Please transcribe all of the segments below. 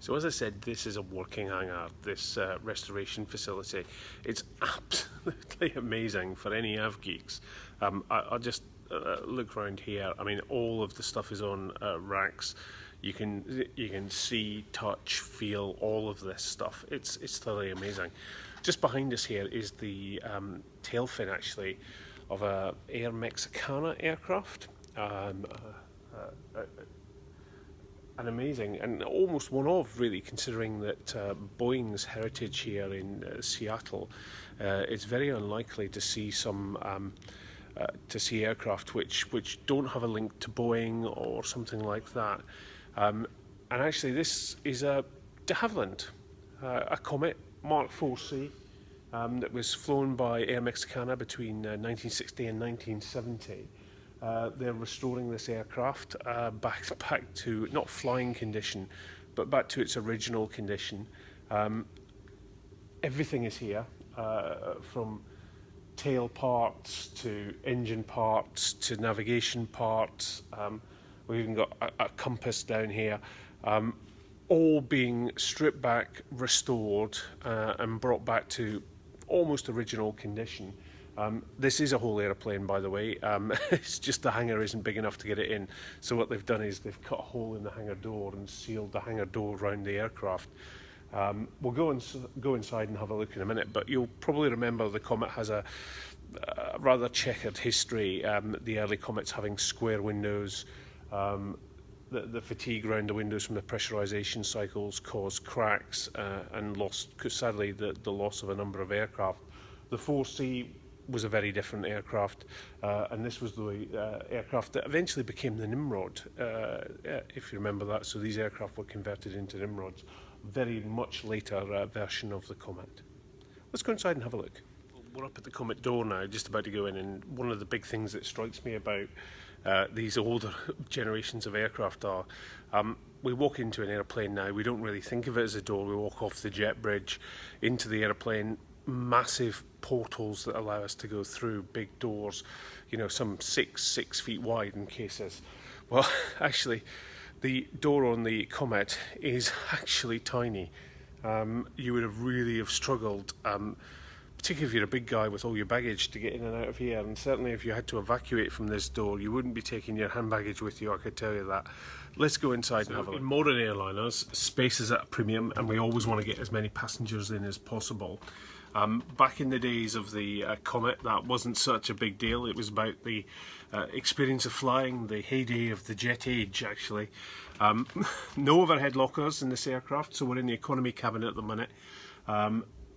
So as I said, this is a working hangar, this restoration facility. It's absolutely amazing for any AvGeeks. I'll just look around here. I mean, all of the stuff is on racks. You can see, touch, feel all of this stuff. It's thoroughly amazing. Just behind us here is the tail fin, actually, of a Air Mexicana aircraft. An amazing and almost one of, really, considering that Boeing's heritage here in Seattle. It's very unlikely to see some aircraft which don't have a link to Boeing or something like that. And actually, this is a de Havilland, a Comet Mark 4C that was flown by Air Mexicana between 1960 and 1970. They're restoring this aircraft back to not flying condition, but back to its original condition. Everything is here, from tail parts to engine parts to navigation parts. We've even got a compass down here, all being stripped back, restored, and brought back to almost original condition. This is a whole airplane, by the way. It's just the hangar isn't big enough to get it in. So what they've done is they've cut a hole in the hangar door and sealed the hangar door around the aircraft. We'll go inside and have a look in a minute, but you'll probably remember the Comet has a rather checkered history. The early Comets having square windows. The fatigue around the windows from the pressurization cycles caused cracks and sadly the loss of a number of aircraft. The 4C was a very different aircraft, and this was the aircraft that eventually became the Nimrod, if you remember that. So these aircraft were converted into Nimrods, very much later version of the Comet. Let's go inside and have a look. We're up at the Comet door now, just about to go in, and one of the big things that strikes me about these older generations of aircraft are we walk into an airplane now, we don't really think of it as a door. We walk off the jet bridge into the airplane, massive portals that allow us to go through, big doors, you know, some 6 feet wide in cases. Well, actually, the door on the Comet is actually tiny. You would have really struggled, particularly if you're a big guy with all your baggage, to get in and out of here. And certainly if you had to evacuate from this door, you wouldn't be taking your hand baggage with you, I could tell you that. Let's go inside and have a look. In modern airliners, space is at a premium, and we always want to get as many passengers in as possible. Back in the days of the Comet, that wasn't such a big deal. It was about the experience of flying, the heyday of the jet age, actually. No overhead lockers in this aircraft, so we're in the economy cabin at the minute.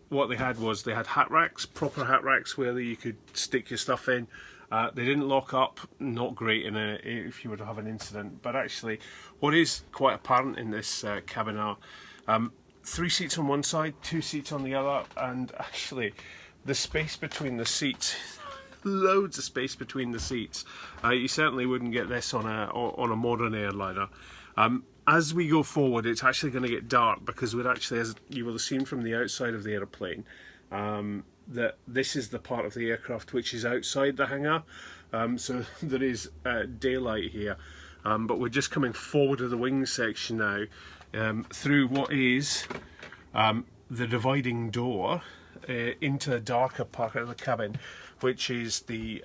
What they had was they had hat racks, proper hat racks, where you could stick your stuff in. They didn't lock up, not great if you were to have an incident. But actually, what is quite apparent in this cabin are 3 seats on one side, 2 seats on the other, and actually the space between the seats, loads of space between the seats. You certainly wouldn't get this on a modern airliner. As we go forward, it's actually going to get dark, because we're actually, as you will have seen from the outside of the airplane, that this is the part of the aircraft which is outside the hangar. So there is daylight here, but we're just coming forward of the wing section now, through what is the dividing door into a darker part of the cabin, which is the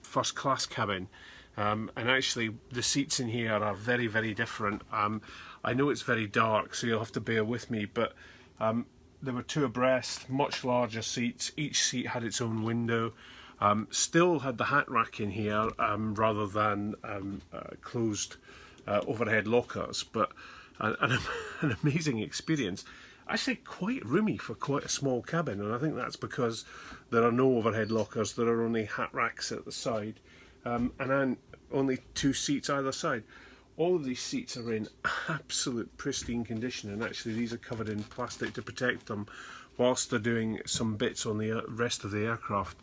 first class cabin. And actually the seats in here are very, very different. I know it's very dark, so you'll have to bear with me, but there were 2 abreast, much larger seats. Each seat had its own window. Still had the hat rack in here, rather than closed overhead lockers, but an amazing experience. Actually quite roomy for quite a small cabin, and I think that's because there are no overhead lockers. There are only hat racks at the side, and then only 2 seats either side. All of these seats are in absolute pristine condition, and actually these are covered in plastic to protect them whilst they're doing some bits on the rest of the aircraft.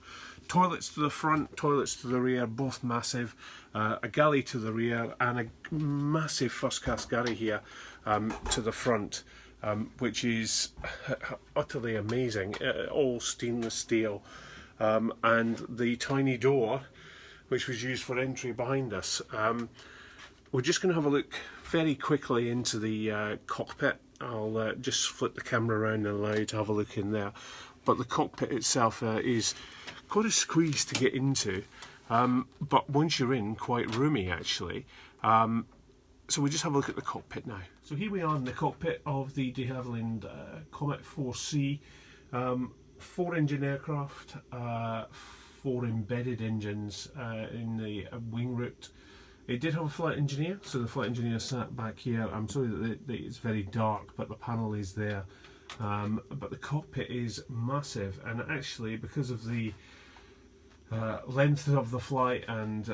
Toilets to the front, toilets to the rear, both massive. A galley to the rear, and a massive first class galley here to the front, which is utterly amazing. All stainless steel, and the tiny door which was used for entry behind us. We're just going to have a look very quickly into the cockpit. I'll just flip the camera around and allow you to have a look in there. But the cockpit itself is quite a squeeze to get into, but once you're in, quite roomy actually. So we just have a look at the cockpit now. So here we are in the cockpit of the de Havilland Comet 4C, 4-engine aircraft, 4 embedded engines in the wing root. It did have a flight engineer, so the flight engineer sat back here. I'm sorry that it's very dark, but the panel is there. But the cockpit is massive, and actually because of the length of the flight and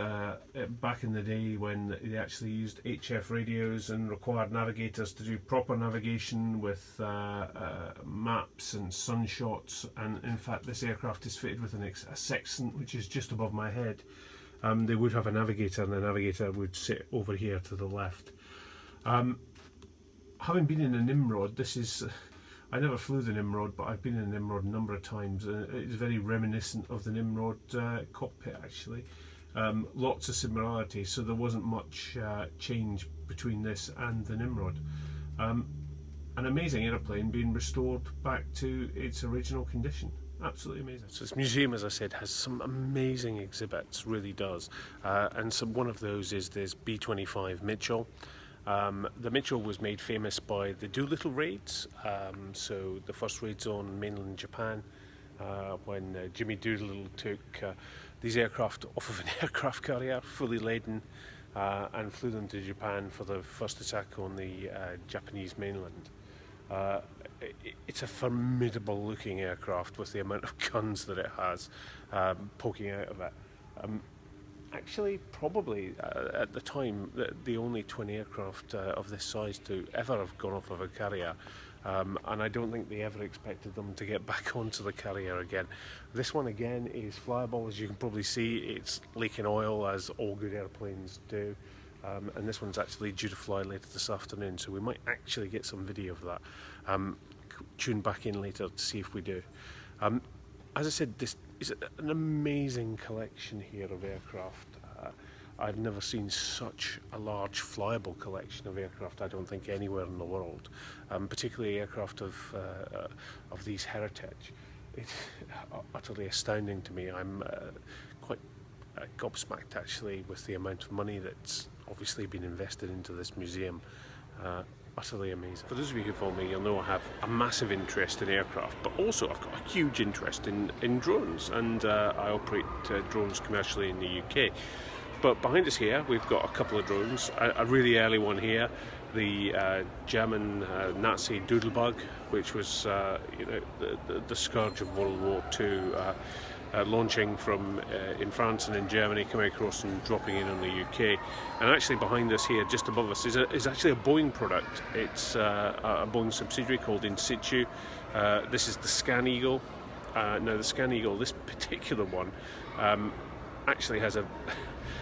back in the day when they actually used HF radios and required navigators to do proper navigation with maps and sunshots, and in fact this aircraft is fitted with a sextant which is just above my head. They would have a navigator, and the navigator would sit over here to the left. Having been in a Nimrod, this is... I never flew the Nimrod, but I've been in a Nimrod a number of times, and it's very reminiscent of the Nimrod cockpit actually. Lots of similarities, so there wasn't much change between this and the Nimrod. An amazing aeroplane being restored back to its original condition. Absolutely amazing. So this museum, as I said, has some amazing exhibits, really does. And one of those is this B-25 Mitchell. The Mitchell was made famous by the Doolittle raids, so the first raids on mainland Japan, when Jimmy Doolittle took these aircraft off of an aircraft carrier, fully laden, and flew them to Japan for the first attack on the Japanese mainland. It's a formidable looking aircraft with the amount of guns that it has poking out of it. Actually, probably at the time, the only twin aircraft of this size to ever have gone off of a carrier, and I don't think they ever expected them to get back onto the carrier again. This one again is flyable, as you can probably see. It's leaking oil, as all good airplanes do, and this one's actually due to fly later this afternoon, so we might actually get some video of that. Tune back in later to see if we do. As I said, this is an amazing collection here of aircraft. I've never seen such a large flyable collection of aircraft, I don't think, anywhere in the world, particularly aircraft of these heritage. It's utterly astounding to me. I'm quite gobsmacked actually with the amount of money that's obviously been invested into this museum. Utterly amazing. For those of you who follow me, you'll know I have a massive interest in aircraft, but also I've got a huge interest in drones, and I operate drones commercially in the UK. But behind us here, we've got a couple of drones. A really early one here, the German Nazi Doodlebug, which was the scourge of World War II. Launching from in France and in Germany, coming across and dropping in on the UK. And actually behind us here, just above us, is actually a Boeing product. It's a Boeing subsidiary called In Situ. This is the Scan Eagle. Now the Scan Eagle, this particular one, actually has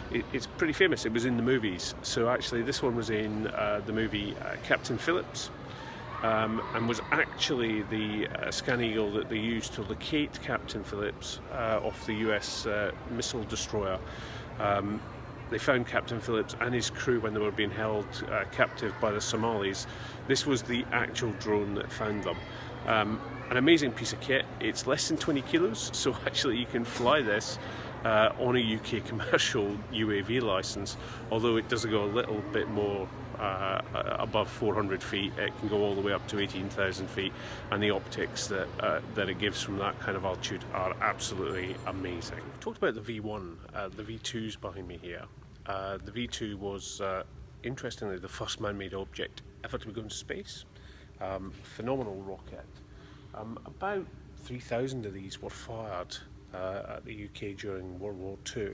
it's pretty famous. It was in the movies. So actually this one was in the movie Captain Phillips. And was actually the Scan Eagle that they used to locate Captain Phillips off the US missile destroyer. They found Captain Phillips and his crew when they were being held captive by the Somalis. This was the actual drone that found them. An amazing piece of kit. It's less than 20 kilos, so actually you can fly this on a UK commercial UAV license, although it does go a little bit more above 400 feet. It can go all the way up to 18,000 feet, and the optics that it gives from that kind of altitude are absolutely amazing. We've talked about the V1, the V2's behind me here. The V2 was, interestingly, the first man-made object ever to go into space. Phenomenal rocket. About 3,000 of these were fired at the UK during World War II.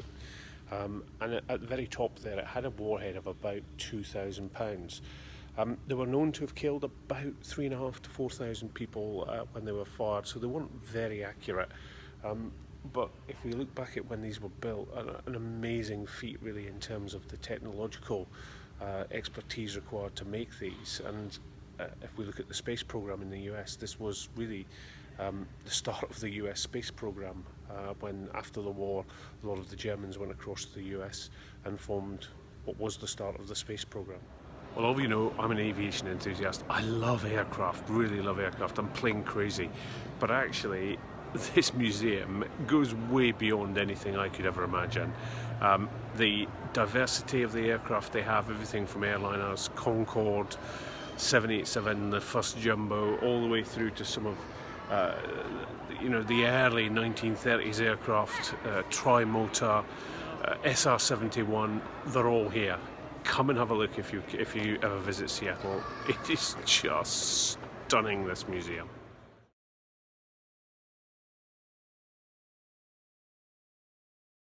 And at the very top there, it had a warhead of about 2,000 pounds. They were known to have killed about 3,500 to 4,000 people when they were fired, so they weren't very accurate. But if we look back at when these were built, an amazing feat really in terms of the technological expertise required to make these. And if we look at the space program in the US, this was really the start of the US space program, when after the war a lot of the Germans went across to the US and formed what was the start of the space program. Well, all of you know, I'm an aviation enthusiast. I love aircraft, really love aircraft. I'm plane crazy. But actually, this museum goes way beyond anything I could ever imagine. The diversity of the aircraft they have, everything from airliners, Concorde, 787, the first jumbo, all the way through to some of the early 1930s aircraft, tri-motor, SR-71, they're all here. Come and have a look if you ever visit Seattle. It is just stunning, this museum.